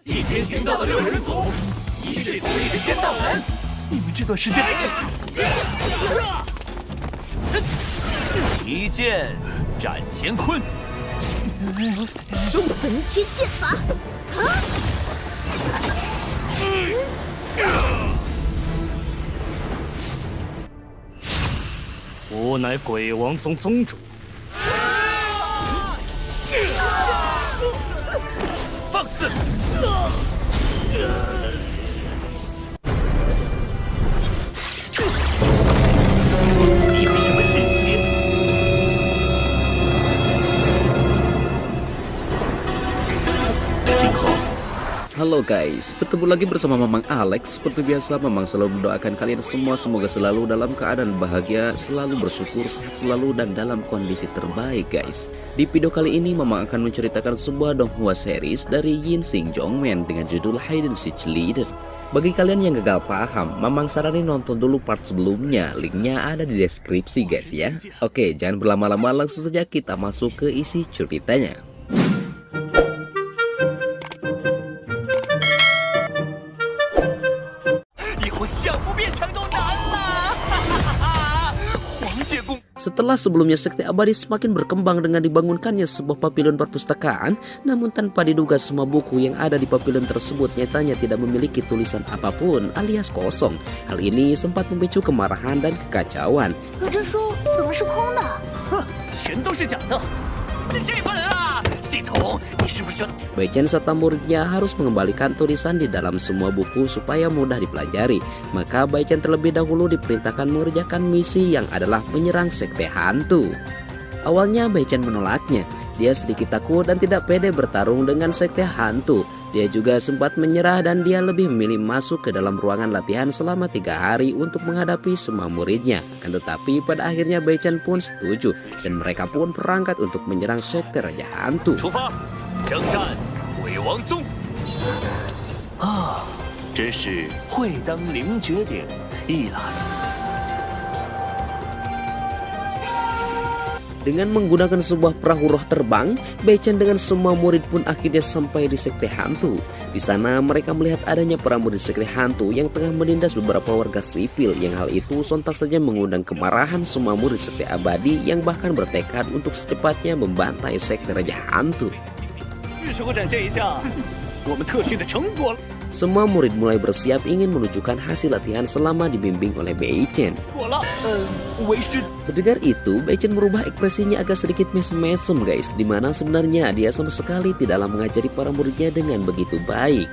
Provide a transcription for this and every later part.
一天行道的六人组，一世独立的仙道人。你们这段时间一剑斩乾坤，中本天剑法，我乃鬼王宗宗主。放肆！你有什么信息？ Halo guys, bertemu lagi bersama Mamang Alex. Seperti biasa, Mamang selalu mendoakan kalian semua semoga selalu dalam keadaan bahagia, selalu bersyukur, sehat selalu, dan dalam kondisi terbaik guys. Di video kali ini, Mamang akan menceritakan sebuah donghua series dari Yin Sing Jongmen dengan judul Hidden Siege Leader. Bagi kalian yang gagal paham, Mamang saranin nonton dulu part sebelumnya, linknya ada di deskripsi guys ya. Oke, jangan berlama-lama, langsung saja kita masuk ke isi ceritanya. Setelah sebelumnya sekte abadi semakin berkembang dengan dibangunkannya sebuah papilon perpustakaan, namun tanpa diduga semua buku yang ada di papilon tersebut nyatanya tidak memiliki tulisan apapun alias kosong. Hal ini sempat memicu kemarahan dan kekacauan. Baichen serta muridnya harus mengembalikan tulisan di dalam semua buku supaya mudah dipelajari. Maka Baichen terlebih dahulu diperintahkan mengerjakan misi yang adalah menyerang sekte hantu. Awalnya Baichen menolaknya. Dia sedikit takut dan tidak pede bertarung dengan sekte hantu. Dia juga sempat menyerah dan dia lebih memilih masuk ke dalam ruangan latihan selama 3 hari untuk menghadapi semua muridnya. Akan tetapi pada akhirnya Baichen pun setuju dan mereka pun berangkat untuk menyerang sekte Raja Hantu. Dengan menggunakan sebuah perahu roh terbang, Baichen dengan semua murid pun akhirnya sampai di sekte hantu. Di sana mereka melihat adanya para murid sekte hantu yang tengah menindas beberapa warga sipil, yang hal itu sontak saja mengundang kemarahan semua murid sekte abadi yang bahkan bertekad untuk secepatnya membantai sekte Raja Hantu. Semua murid mulai bersiap ingin menunjukkan hasil latihan selama dibimbing oleh Baichen. Mendengar itu, Baichen merubah ekspresinya agak sedikit mesem-mesem guys, dimana sebenarnya dia sama sekali tidaklah mengajari para muridnya dengan begitu baik.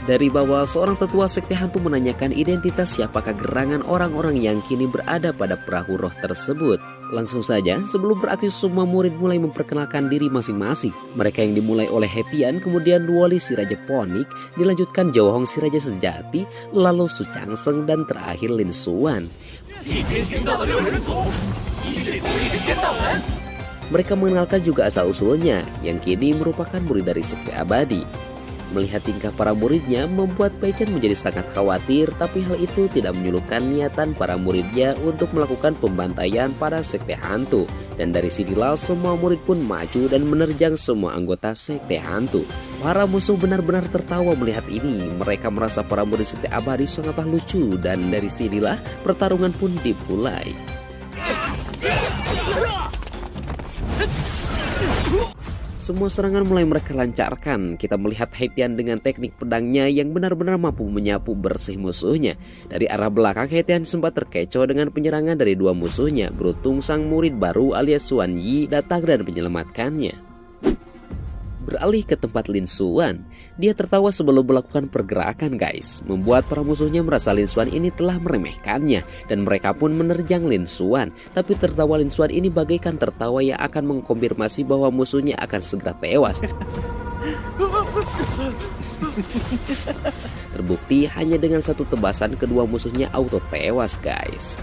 Dari bawah, seorang tetua sekte hantu menanyakan identitas siapakah gerangan orang-orang yang kini berada pada perahu roh tersebut. Langsung saja, sebelum beraksi semua murid mulai memperkenalkan diri masing-masing. Mereka yang dimulai oleh Hetian, kemudian Luoli si Raja Ponik, dilanjutkan Jauhong si Raja Sejati, lalu Su Changseng, dan terakhir Lin Xuan. Mereka mengenalkan juga asal-usulnya, yang kini merupakan murid dari sekte abadi. Melihat tingkah para muridnya membuat Baichen menjadi sangat khawatir, tapi hal itu tidak menyurutkan niatan para muridnya untuk melakukan pembantaian pada sekte hantu. Dan dari sinilah semua murid pun maju dan menerjang semua anggota sekte hantu. Para musuh benar-benar tertawa melihat ini. Mereka merasa para murid sekte abadi sangatlah lucu, dan dari sinilah pertarungan pun dimulai. Semua serangan mulai mereka lancarkan. Kita melihat Hetian dengan teknik pedangnya yang benar-benar mampu menyapu bersih musuhnya. Dari arah belakang, Hetian sempat terkecoh dengan penyerangan dari 2 musuhnya. Beruntung sang murid baru alias Xuan Yi datang dan menyelamatkannya. Beralih ke tempat Lin Xuan, dia tertawa sebelum melakukan pergerakan guys, membuat para musuhnya merasa Lin Xuan ini telah meremehkannya, dan mereka pun menerjang Lin Xuan. Tapi tertawa Lin Xuan ini bagaikan tertawa yang akan mengkonfirmasi bahwa musuhnya akan segera tewas. Terbukti hanya dengan satu tebasan kedua musuhnya auto tewas guys.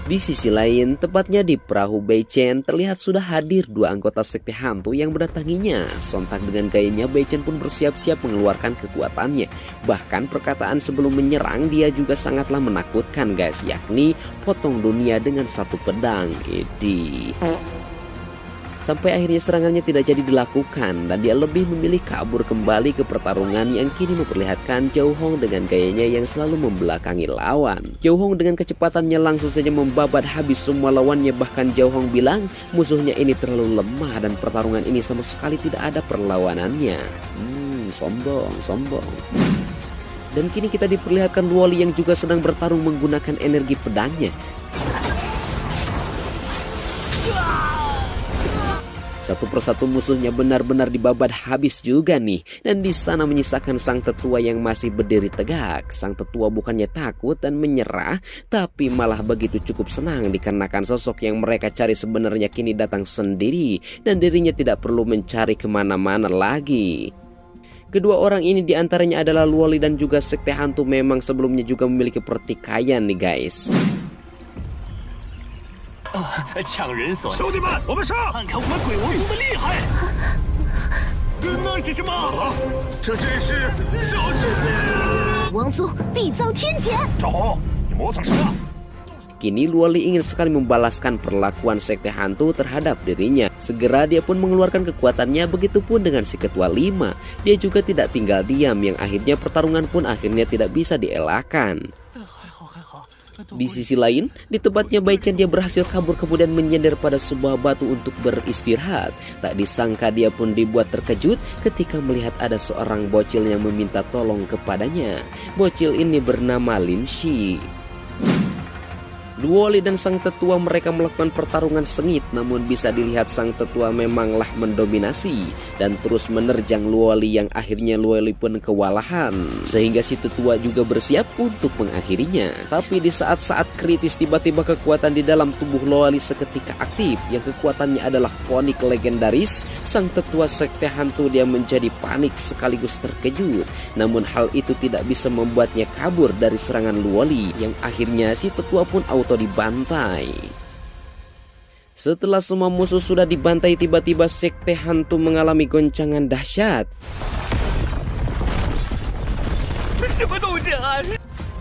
Di sisi lain, tepatnya di perahu Baichen, terlihat sudah hadir 2 anggota sekte hantu yang mendatanginya. Sontak dengan gayanya, Baichen pun bersiap-siap mengeluarkan kekuatannya. Bahkan perkataan sebelum menyerang dia juga sangatlah menakutkan guys, yakni potong dunia dengan satu pedang. Sampai akhirnya serangannya tidak jadi dilakukan dan dia lebih memilih kabur kembali ke pertarungan yang kini memperlihatkan Zhou Hong dengan gayanya yang selalu membelakangi lawan. Zhou Hong dengan kecepatannya langsung saja membabat habis semua lawannya, bahkan Zhou Hong bilang musuhnya ini terlalu lemah dan pertarungan ini sama sekali tidak ada perlawanannya. Sombong. Dan kini kita diperlihatkan Luoli yang juga sedang bertarung menggunakan energi pedangnya. Satu persatu musuhnya benar-benar dibabat habis juga nih. Dan di sana menyisakan sang tetua yang masih berdiri tegak. Sang tetua bukannya takut dan menyerah, tapi malah begitu cukup senang dikarenakan sosok yang mereka cari sebenarnya kini datang sendiri dan dirinya tidak perlu mencari kemana-mana lagi. Kedua orang ini diantaranya adalah Luoli dan juga Sekte Hantu, memang sebelumnya juga memiliki pertikaian nih guys. 抢人所兄弟们，我们上！看看我们鬼王宗的厉害！那是什么？这真是小世界！王宗必遭天谴！赵红，你磨蹭什么？ Kini Luoli ingin sekali membalaskan perlakuan Sekte Hantu terhadap dirinya. Segera dia pun mengeluarkan kekuatannya, begitupun dengan si ketua 5. Dia juga tidak tinggal diam, yang akhirnya pertarungan pun akhirnya tidak bisa dielakkan. Di sisi lain, di tempatnya Bai Chen dia berhasil kabur kemudian menyender pada sebuah batu untuk beristirahat. Tak disangka dia pun dibuat terkejut ketika melihat ada seorang bocil yang meminta tolong kepadanya. Bocil ini bernama Lin Shi. Luoli dan sang tetua mereka melakukan pertarungan sengit, namun bisa dilihat sang tetua memanglah mendominasi dan terus menerjang Luoli yang akhirnya Luoli pun kewalahan sehingga si tetua juga bersiap untuk mengakhirinya. Tapi di saat-saat kritis tiba-tiba kekuatan di dalam tubuh Luoli seketika aktif, yang kekuatannya adalah fonik legendaris. Sang tetua Sekte Hantu dia menjadi panik sekaligus terkejut, namun hal itu tidak bisa membuatnya kabur dari serangan Luoli, yang akhirnya si tetua pun auto dibantai. Setelah semua musuh sudah dibantai, tiba-tiba Sekte Hantu mengalami goncangan dahsyat.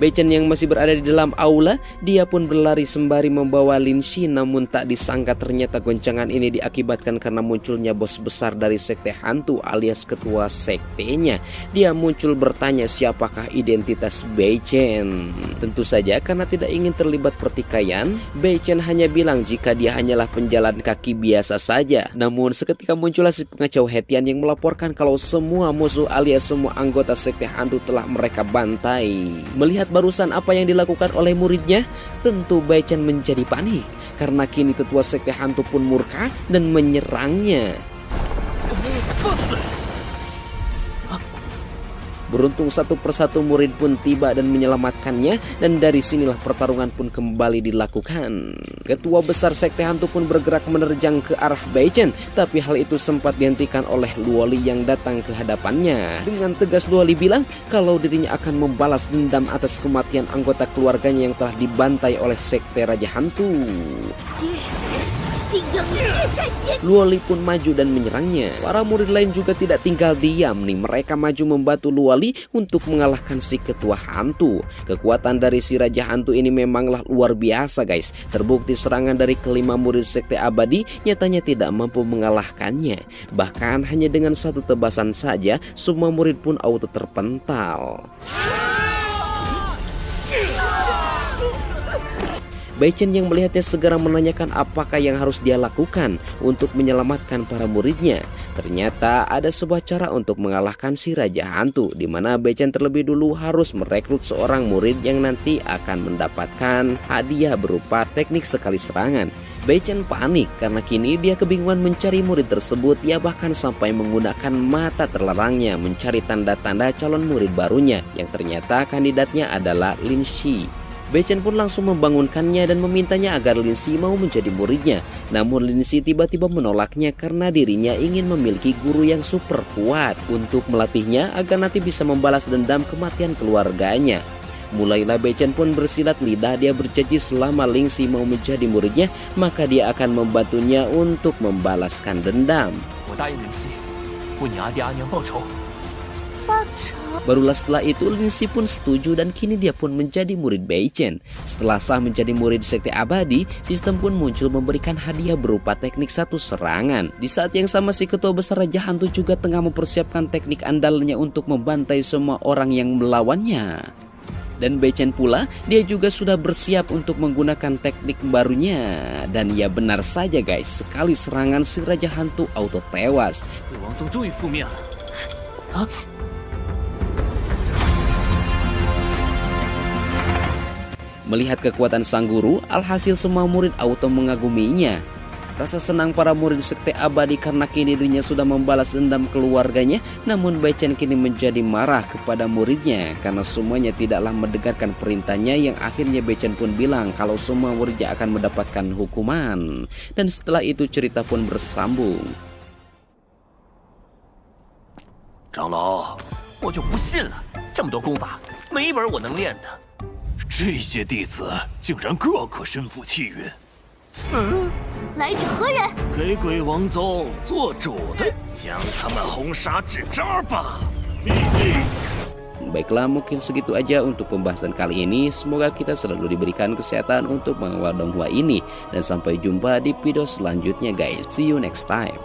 Bai Chen yang masih berada di dalam aula, dia pun berlari sembari membawa Lin Shi, namun tak disangka ternyata goncangan ini diakibatkan karena munculnya bos besar dari Sekte Hantu alias ketua sektenya. Dia muncul bertanya siapakah identitas Bai Chen. Tentu saja karena tidak ingin terlibat pertikaian, Bai Chen hanya bilang jika dia hanyalah penjalan kaki biasa saja. Namun seketika muncullah si pengacau Hetian yang melaporkan kalau semua musuh alias semua anggota Sekte Hantu telah mereka bantai. Melihat barusan apa yang dilakukan oleh muridnya, tentu Bai Chen menjadi panik karena kini tetua Sekte Hantu pun murka dan menyerangnya. Beruntung satu persatu murid pun tiba dan menyelamatkannya, dan dari sinilah pertarungan pun kembali dilakukan. Ketua besar Sekte Hantu pun bergerak menerjang ke arah Bai Chen, tapi hal itu sempat dihentikan oleh Luoli yang datang ke hadapannya. Dengan tegas Luoli bilang kalau dirinya akan membalas dendam atas kematian anggota keluarganya yang telah dibantai oleh Sekte Raja Hantu. Luoli pun maju dan menyerangnya. Para murid lain juga tidak tinggal diam nih. Mereka maju membantu Luoli untuk mengalahkan si ketua hantu. Kekuatan dari si Raja Hantu ini memanglah luar biasa guys. Terbukti serangan dari kelima murid Sekte Abadi nyatanya tidak mampu mengalahkannya. Bahkan hanya dengan satu tebasan saja semua murid pun auto terpental. Bai Chen yang melihatnya segera menanyakan apakah yang harus dia lakukan untuk menyelamatkan para muridnya. Ternyata ada sebuah cara untuk mengalahkan si Raja Hantu, di mana Bai Chen terlebih dulu harus merekrut seorang murid yang nanti akan mendapatkan hadiah berupa teknik sekali serangan. Bai Chen panik karena kini dia kebingungan mencari murid tersebut. Ia bahkan sampai menggunakan mata terlarangnya mencari tanda-tanda calon murid barunya, yang ternyata kandidatnya adalah Lin Shi. Bai Chen pun langsung membangunkannya dan memintanya agar Lin Shi mau menjadi muridnya. Namun Lin Shi tiba-tiba menolaknya karena dirinya ingin memiliki guru yang super kuat untuk melatihnya agar nanti bisa membalas dendam kematian keluarganya. Mulailah Bai Chen pun bersilat lidah. Dia berjanji selama Lin Shi mau menjadi muridnya, maka dia akan membantunya untuk membalaskan dendam. 报仇。 Barulah setelah itu Lingxi pun setuju dan kini dia pun menjadi murid Beichen. Setelah sah menjadi murid sekte abadi, sistem pun muncul memberikan hadiah berupa teknik satu serangan. Di saat yang sama si ketua besar Raja Hantu juga tengah mempersiapkan teknik andalnya untuk membantai semua orang yang melawannya. Dan Beichen pula, dia juga sudah bersiap untuk menggunakan teknik barunya. Dan ya benar saja guys, sekali serangan si Raja Hantu auto tewas. 鬼王宗终于覆灭了。啊！ Melihat kekuatan sang guru, alhasil semua murid auto mengaguminya. Rasa senang para murid sekte abadi karena kini dirinya sudah membalas dendam keluarganya. Namun Beichen kini menjadi marah kepada muridnya karena semuanya tidaklah mendengarkan perintahnya, yang akhirnya Beichen pun bilang kalau semua muridnya akan mendapatkan hukuman. Dan setelah itu cerita pun bersambung. 长老，我就不信了，这么多功法，没一本我能练的。这些弟子竟然个个身负气运。来者何人？给鬼王宗做主的，将他们轰杀纸渣吧！秘境。 Baiklah, mungkin segitu aja untuk pembahasan kali ini. Semoga kita selalu diberikan kesehatan untuk mengawal Donghua ini. Dan sampai jumpa di video selanjutnya guys. See you next time.